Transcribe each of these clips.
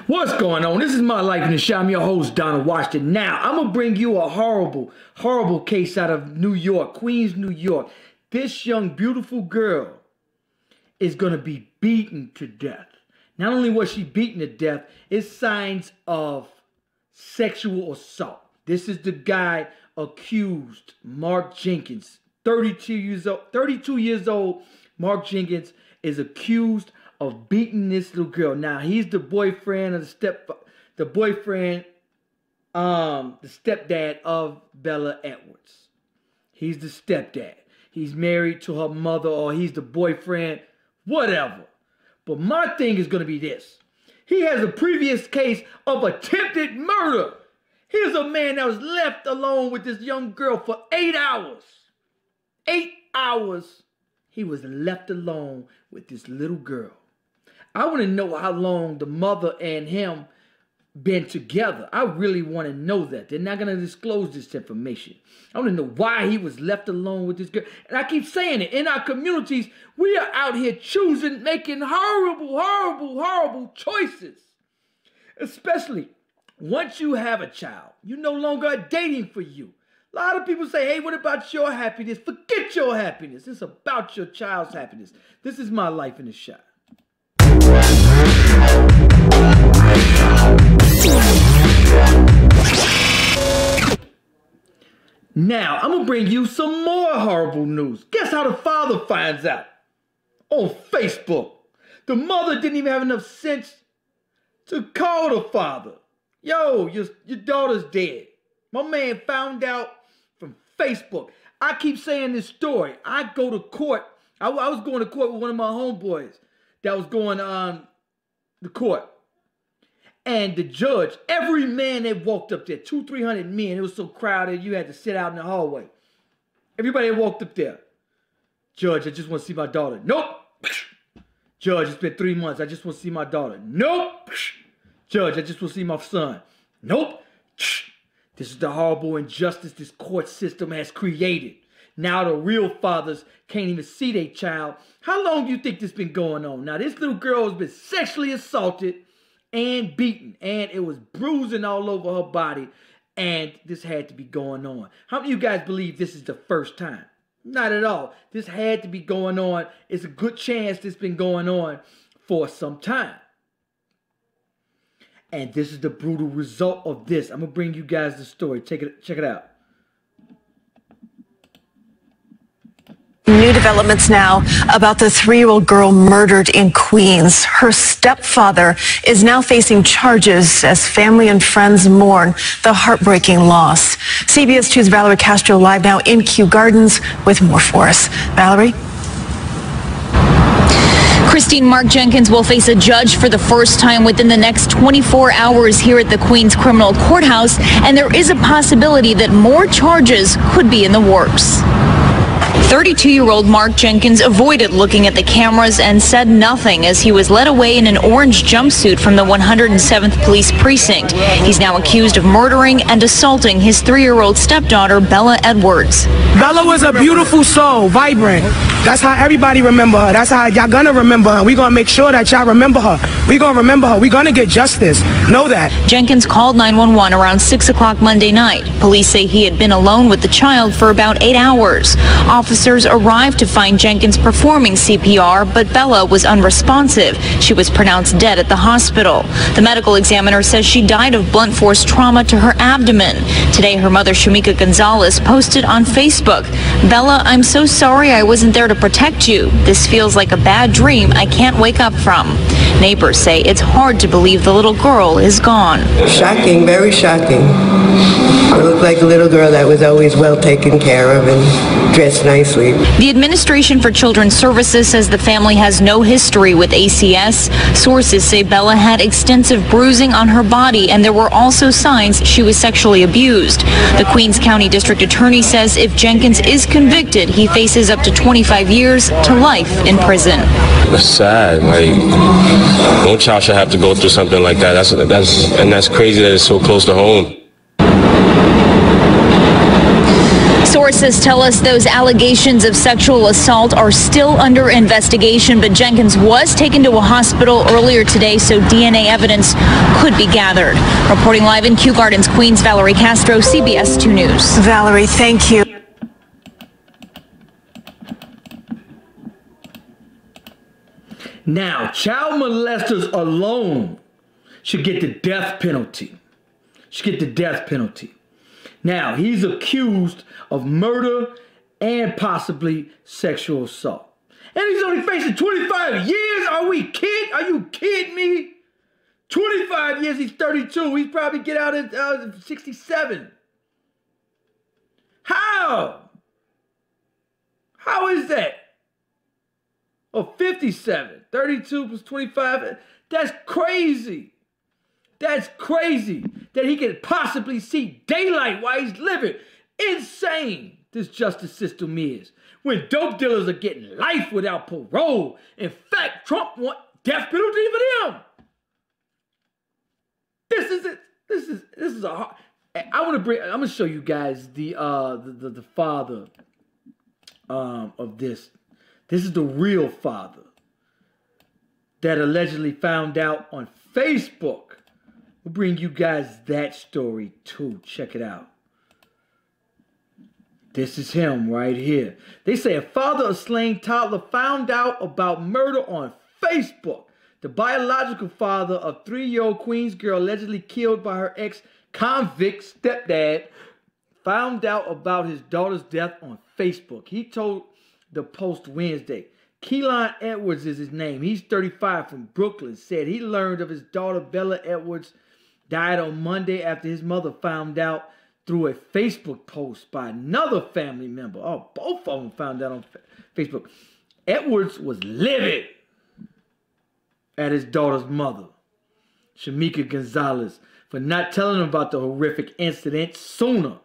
What's going on? This is My Life in the Shop. I'm your host, Donald Washington. Now, I'm going to bring you a horrible, horrible case out of New York, Queens, New York. This young, beautiful girl is going to be beaten to death. Not only was she beaten to death, it's signs of sexual assault. This is the guy accused, Mark Jenkins, 32 years old. Mark Jenkins is accused of beating this little girl. Now, he's the boyfriend of the stepdad of Bella Edwards. He's the stepdad. He's married to her mother, or he's the boyfriend, whatever. But my thing is going to be this. He has a previous case of attempted murder. Here's a man that was left alone with this young girl for 8 hours. 8 hours. He was left alone with this little girl. I want to know how long the mother and him been together. I really want to know that. They're not going to disclose this information. I want to know why he was left alone with this girl. And I keep saying it. In our communities, we are out here choosing, making horrible, horrible, horrible choices. Especially once you have a child, you no longer are dating for you. A lot of people say, hey, what about your happiness? Forget your happiness. It's about your child's happiness. This is My Life in the Shop. Now, I'm going to bring you some more horrible news. Guess how the father finds out? On Facebook. The mother didn't even have enough sense to call the father. Yo, your daughter's dead. My man found out from Facebook. I keep saying this story. I go to court. I was going to court with one of my homeboys that was going on the court. And the judge, every man that walked up there, 200-300 men, it was so crowded, you had to sit out in the hallway. Everybody that walked up there. Judge, I just want to see my daughter. Nope. Judge, it's been 3 months. I just want to see my daughter. Nope. Judge, I just want to see my son. Nope. This is the horrible injustice this court system has created. Now the real fathers can't even see their child. How long do you think this been going on? Now, this little girl has been sexually assaulted and beaten, and it was bruising all over her body, and this had to be going on. How many of you guys believe this is the first time? Not at all. This had to be going on. It's a good chance this been going on for some time. And this is the brutal result of this. I'm going to bring you guys the story. Check it out. New developments now about the 3-year-old girl murdered in Queens. Her stepfather is now facing charges as family and friends mourn the heartbreaking loss. CBS 2's Valerie Castro live now in Kew Gardens with more for us. Valerie? Christine, Mark Jenkins will face a judge for the first time within the next 24 hours here at the Queens Criminal Courthouse, and there is a possibility that more charges could be in the works. 32-year-old Mark Jenkins avoided looking at the cameras and said nothing as he was led away in an orange jumpsuit from the 107th Police Precinct. He's now accused of murdering and assaulting his 3-year-old stepdaughter, Bella Edwards. Bella was a beautiful soul, vibrant. That's how everybody remember her. That's how y'all gonna remember her. We're gonna make sure that y'all remember her. We're gonna remember her. We're gonna get justice. Know that. Jenkins called 911 around 6 o'clock Monday night. Police say he had been alone with the child for about 8 hours. Officers arrived to find Jenkins performing CPR, but Bella was unresponsive. She was pronounced dead at the hospital. The medical examiner says she died of blunt force trauma to her abdomen. Today, her mother, Shamika Gonzalez, posted on Facebook, "Bella, I'm so sorry I wasn't there to protect you. This feels like a bad dream I can't wake up from." Neighbors say it's hard to believe the little girl is gone. Shocking, very shocking. It looked like a little girl that was always well taken care of and dressed nicely. The Administration for Children's Services says the family has no history with ACS. Sources say Bella had extensive bruising on her body, and there were also signs she was sexually abused. The Queens County District Attorney says if Jenkins is convicted, he faces up to 25 years to life in prison. It's sad. Like, no child should have to go through something like that. That's crazy that it's so close to home. Sources tell us those allegations of sexual assault are still under investigation, but Jenkins was taken to a hospital earlier today, so DNA evidence could be gathered. Reporting live in Kew Gardens, Queens, Valerie Castro, CBS 2 News. Valerie, thank you. Now, child molesters alone should get the death penalty. Now, he's accused of murder and possibly sexual assault. And he's only facing 25 years? Are you kidding me? 25 years, he's 32. He's probably get out at 67. How? How is that? Oh, 57. 32 plus 25. That's crazy. That's crazy that he could possibly see daylight while he's living. Insane this justice system is. When dope dealers are getting life without parole. In fact, Trump wants death penalty for them. This is it. This is a hard. I'm gonna show you guys the father of this. This is the real father that allegedly found out on Facebook. We'll bring you guys that story too. Check it out. This is him right here. They say a father of slain toddler found out about murder on Facebook. The biological father of 3-year-old Queens girl allegedly killed by her ex-convict stepdad found out about his daughter's death on Facebook. He told the Post Wednesday. Keelan Edwards is his name. He's 35 from Brooklyn. Said he learned of his daughter Bella Edwards died on Monday after his mother found out through a Facebook post by another family member. Oh, both of them found out on Facebook. Edwards was livid at his daughter's mother, Shamika Gonzalez, for not telling him about the horrific incident sooner.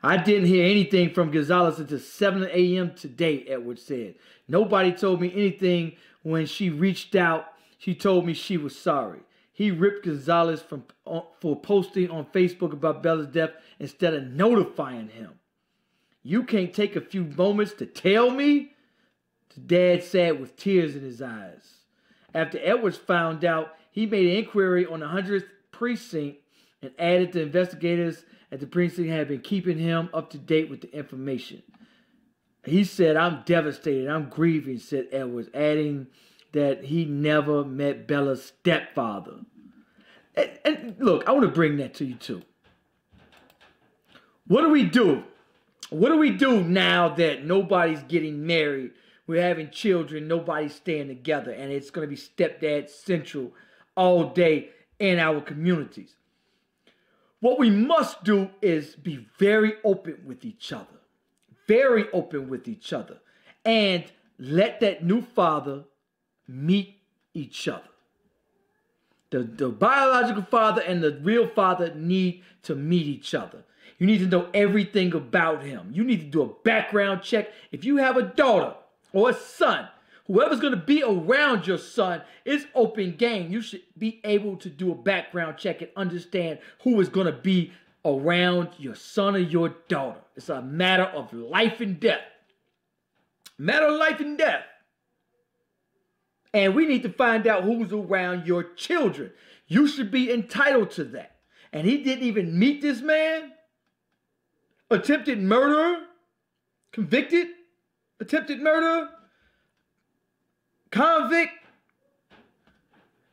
I didn't hear anything from Gonzalez until 7 a.m. today, Edwards said. Nobody told me anything when she reached out. She told me she was sorry. He ripped Gonzalez for posting on Facebook about Bella's death instead of notifying him. You can't take a few moments to tell me? The dad said with tears in his eyes. After Edwards found out, he made an inquiry on the 100th precinct and added the investigators at the precinct had been keeping him up to date with the information. He said, I'm devastated, I'm grieving, said Edwards, adding that he never met Bella's stepfather. And look, I want to bring that to you too. What do we do? What do we do now that nobody's getting married? We're having children, nobody's staying together, and it's going to be stepdad central all day in our communities. What we must do is be very open with each other. Very open with each other. And let that new father meet each other. The biological father and the real father need to meet each other. You need to know everything about him. You need to do a background check. If you have a daughter or a son, whoever's going to be around your son is open game. You should be able to do a background check and understand who is going to be around your son or your daughter. It's a matter of life and death. Matter of life and death. And we need to find out who's around your children. You should be entitled to that. And he didn't even meet this man. Attempted murderer. Convicted. Attempted murder. Convict.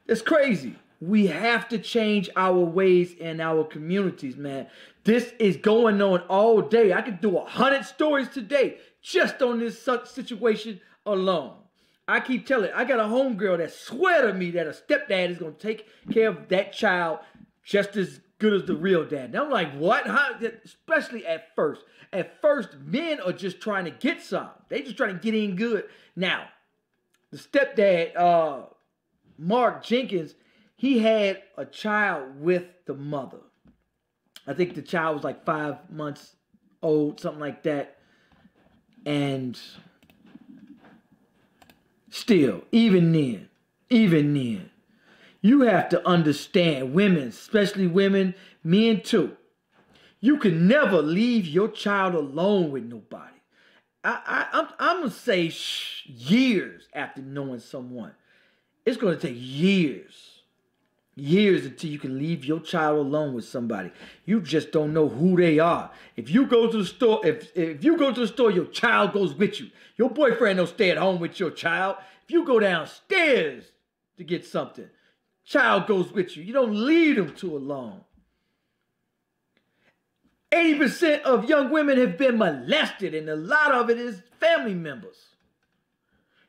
It's crazy. We have to change our ways in our communities, man. This is going on all day. I could do 100 stories today just on this situation alone. I keep telling, I got a homegirl that swear to me that a stepdad is going to take care of that child just as good as the real dad. And I'm like, what? How? Especially at first. At first, men are just trying to get some. They just trying to get in good. Now, the stepdad, Mark Jenkins, he had a child with the mother. I think the child was like 5 months old, something like that. And still, even then, you have to understand women, especially women, men too. You can never leave your child alone with nobody. I'm going to say years after knowing someone. It's going to take years until you can leave your child alone with somebody. You just don't know who they are. If you go to the store, if you go to the store, your child goes with you. Your boyfriend don't stay at home with your child. If you go downstairs to get something, child goes with you. You don't leave them too alone. 80% of young women have been molested, and a lot of it is family members.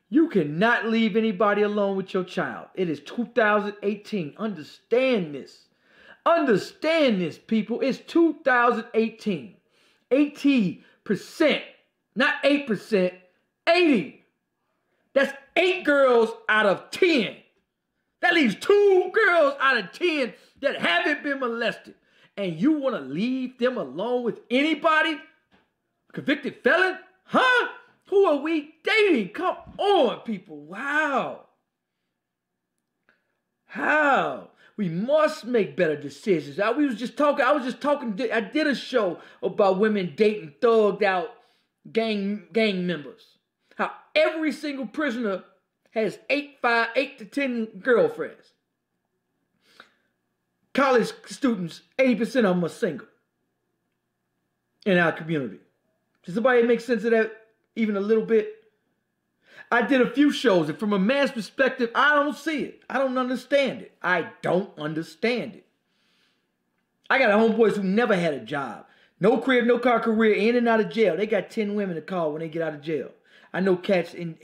You cannot leave anybody alone with your child. It is 2018. Understand this. Understand this, people. It's 2018. 80%, not 8%, 80. That's 8 girls out of 10. That leaves 2 girls out of 10 that haven't been molested. And you want to leave them alone with anybody? Convicted felon? Huh? Who are we dating? Come on, people. Wow. How? We must make better decisions. I was just talking, I did a show about women dating thugged out gang members. How every single prisoner has 8 to 10 girlfriends. College students, 80% of them are single in our community. Does somebody make sense of that even a little bit? I did a few shows, and from a man's perspective, I don't see it. I don't understand it. I don't understand it. I got homeboys who never had a job. No crib, no car, career, in and out of jail. They got 10 women to call when they get out of jail. I know cats in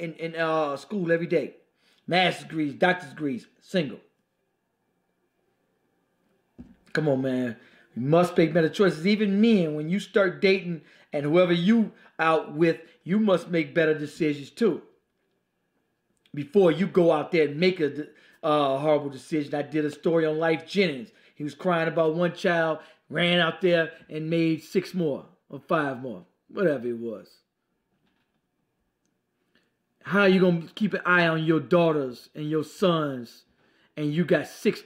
school every day. Master's degrees, doctor's degrees, single. Come on, man. We must make better choices. Even men, when you start dating and whoever you out with, you must make better decisions too. Before you go out there and make a horrible decision. I did a story on Life Jenkins. He was crying about one child, ran out there and made 6 more or 5 more, whatever it was. How are you going to keep an eye on your daughters and your sons and you got 5 or 6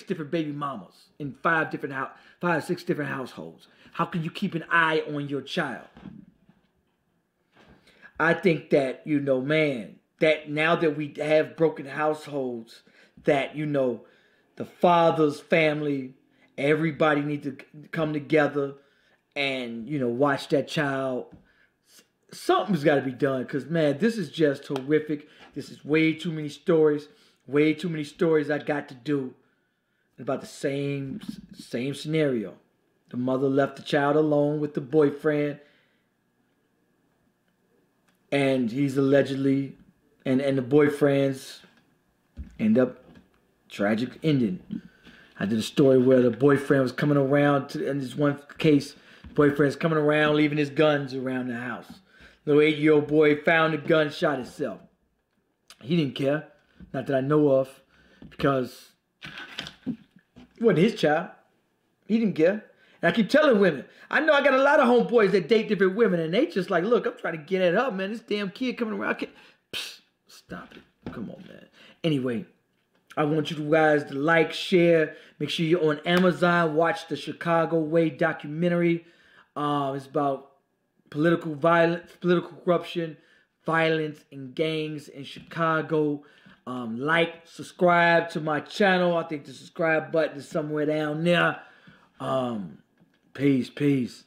different baby mamas in 5 or 6 different households? How can you keep an eye on your child? I think that, man, that now that we have broken households, that, the father's family, everybody needs to come together and, watch that child. Something's got to be done because, man, this is just horrific. This is way too many stories. Way too many stories I got to do about the same scenario. The mother left the child alone with the boyfriend. And he's allegedly, and the boyfriends end up tragic ending. I did a story where the boyfriend was coming around, in this one case, boyfriend's coming around, leaving his guns around the house. Little 8-year-old boy found the gun, shot himself. He didn't care. Not that I know of, because it wasn't his child. He didn't care. And I keep telling women, I know I got a lot of homeboys that date different women, and they just like, look, I'm trying to get it up, man. This damn kid coming around. Stop it. Come on, man. Anyway, I want you guys to like, share. Make sure you're on Amazon. Watch the Chicago Way documentary. It's about political violence, political corruption, violence, and gangs in Chicago. Like, subscribe to my channel. I think the subscribe button is somewhere down there. Peace.